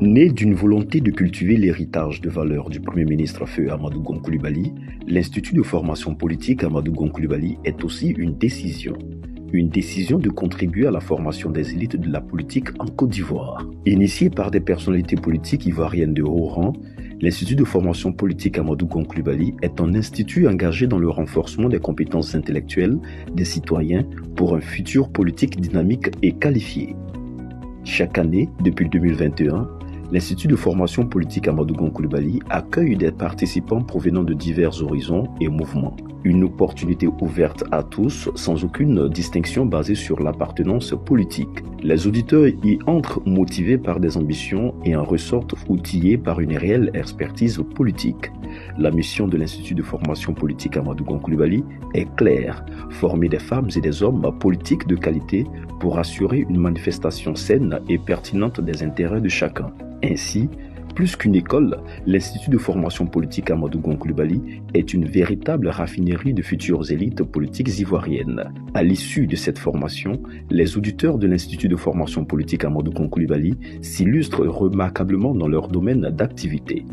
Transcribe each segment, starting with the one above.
Né d'une volonté de cultiver l'héritage de valeurs du Premier ministre Feu Amadou Gon Coulibaly, l'Institut de formation politique Amadou Gon Coulibaly est aussi une décision. Une décision de contribuer à la formation des élites de la politique en Côte d'Ivoire. Initié par des personnalités politiques ivoiriennes de haut rang, l'Institut de formation politique Amadou Gon Coulibaly est un institut engagé dans le renforcement des compétences intellectuelles des citoyens pour un futur politique dynamique et qualifié. Chaque année, depuis 2021, l'Institut de formation politique Amadou Gon Coulibaly accueille des participants provenant de divers horizons et mouvements. Une opportunité ouverte à tous, sans aucune distinction basée sur l'appartenance politique. Les auditeurs y entrent motivés par des ambitions et en ressortent outillés par une réelle expertise politique. La mission de l'Institut de formation politique Amadou Gon Coulibaly est claire, former des femmes et des hommes politiques de qualité pour assurer une manifestation saine et pertinente des intérêts de chacun. Ainsi, plus qu'une école, l'Institut de formation politique Amadou Gon Coulibaly est une véritable raffinerie de futures élites politiques ivoiriennes. À l'issue de cette formation, les auditeurs de l'Institut de formation politique Amadou Gon Coulibaly s'illustrent remarquablement dans leur domaine d'activité.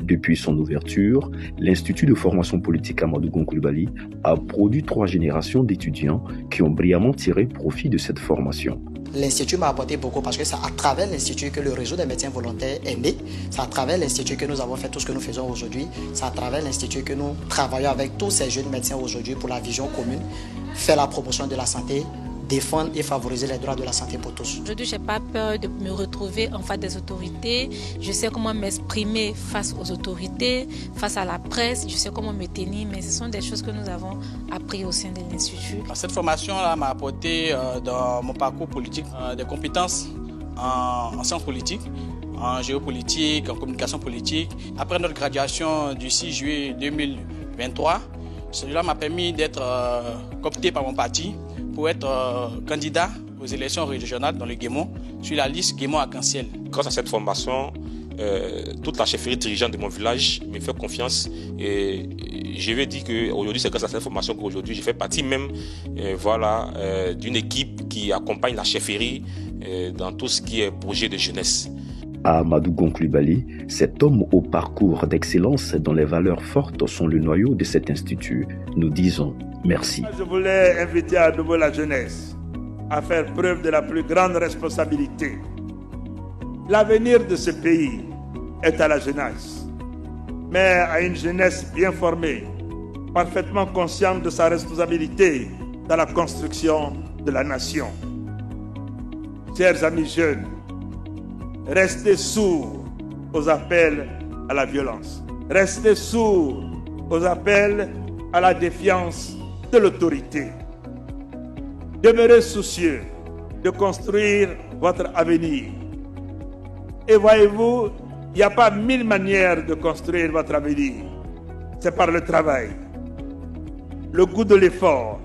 Depuis son ouverture, l'Institut de formation politique Amadou Gon Coulibaly a produit 3 générations d'étudiants qui ont brillamment tiré profit de cette formation. L'Institut m'a apporté beaucoup parce que c'est à travers l'Institut que le réseau des médecins volontaires est né. C'est à travers l'Institut que nous avons fait tout ce que nous faisons aujourd'hui. C'est à travers l'Institut que nous travaillons avec tous ces jeunes médecins aujourd'hui pour la vision commune, faire la promotion de la santé, défendre et favoriser les droits de la santé pour tous. Aujourd'hui, je n'ai pas peur de me retrouver en face des autorités. Je sais comment m'exprimer face aux autorités, face à la presse. Je sais comment me tenir, mais ce sont des choses que nous avons appris au sein de l'Institut. Cette formation-là m'a apporté dans mon parcours politique des compétences en sciences politiques, en géopolitique, en communication politique. Après notre graduation du 6 juillet 2023, cela m'a permis d'être coopté par mon parti pour être candidat aux élections régionales dans le Guémon, sur la liste Guémon-Arc-en-Ciel. Grâce à cette formation, toute la chefferie dirigeante de mon village me fait confiance et je vais dire qu'aujourd'hui, c'est grâce à cette formation qu'aujourd'hui, je fais partie même d'une équipe qui accompagne la chefferie dans tout ce qui est projet de jeunesse. Amadou Gon Coulibaly, cet homme au parcours d'excellence dont les valeurs fortes sont le noyau de cet institut, nous disons merci. Je voulais inviter à nouveau la jeunesse à faire preuve de la plus grande responsabilité. L'avenir de ce pays est à la jeunesse, mais à une jeunesse bien formée, parfaitement consciente de sa responsabilité dans la construction de la nation. Chers amis jeunes, restez sourds aux appels à la violence. Restez sourds aux appels à la défiance de l'autorité. Demeurez soucieux de construire votre avenir. Et voyez-vous, il n'y a pas 1000 manières de construire votre avenir. C'est par le travail, le goût de l'effort,